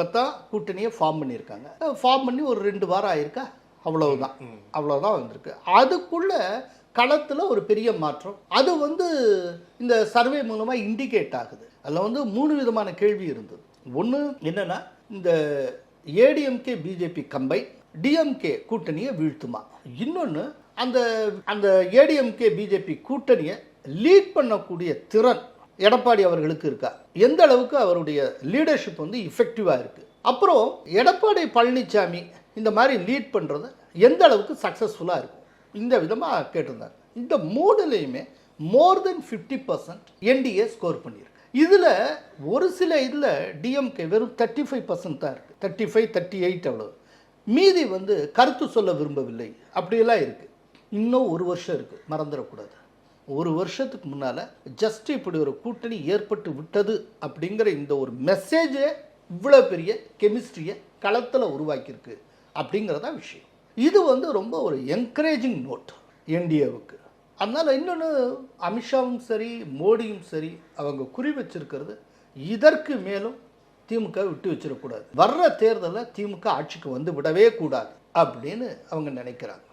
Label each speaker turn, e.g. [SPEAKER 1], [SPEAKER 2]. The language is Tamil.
[SPEAKER 1] இப்போ தான் கூட்டணியை ஃபார்ம் பண்ணியிருக்காங்க. ஃபார்ம் பண்ணி ஒரு 2 வாரம் ஆயிருக்கா, அவ்வளோதான் வந்திருக்கு. அதுக்குள்ள களத்தில் ஒரு பெரிய மாற்றம். அது இந்த சர்வே மூலமாக இண்டிகேட் ஆகுது. அதில் 3 விதமான கேள்வி இருந்தது. ஒன்று என்னென்னா, இந்த ஏடிஎம்கே பிஜேபி கம்பைன் டிஎம்கே கூட்டணியை வீழ்த்துமா, இன்னொன்று அந்த ஏடிஎம்கே பிஜேபி கூட்டணியை லீட் பண்ணக்கூடிய திறன் எடப்பாடி அவர்களுக்கு இருக்கா, எந்த அளவுக்கு அவருடைய லீடர்ஷிப் இஃபெக்டிவாக இருக்குது, அப்புறம் எடப்பாடி பழனிசாமி இந்த மாதிரி லீட் பண்ணுறது எந்த அளவுக்கு சக்ஸஸ்ஃபுல்லாக இருக்கும், இந்த விதமாக கேட்டிருந்தாங்க. இந்த 3லையுமே மோர் தென் 50% என்டிஏ ஸ்கோர் பண்ணியிருக்கு. இதில் ஒரு சில டிஎம்கே வெறும் 35% தான் இருக்குது, 35, 38 அவ்வளோ. மீதி கருத்து சொல்ல விரும்பவில்லை அப்படியெல்லாம் இருக்குது. இன்னும் 1 வருஷம் இருக்குது, மறந்துடக்கூடாது. 1 வருஷத்துக்கு முன்னால் ஜஸ்ட் இப்படி ஒரு கூட்டணி ஏற்பட்டு விட்டது அப்படிங்கிற இந்த ஒரு மெசேஜை இவ்வளோ பெரிய கெமிஸ்ட்ரியை களத்தில் உருவாக்கியிருக்கு அப்படிங்கிறதான் விஷயம். இது ரொம்ப ஒரு என்கரேஜிங் நோட் என்டிஏவுக்கு. அதனால் இன்னொன்று, அமித்ஷாவும் சரி மோடியும் சரி அவங்க குறி வச்சிருக்கிறது, இதற்கு மேலும் திமுக விட்டு வச்சிடக்கூடாது. வர்ற தேர்தலில் திமுக ஆட்சிக்கு விடவே கூடாது அப்படின்னு அவங்க நினைக்கிறாங்க.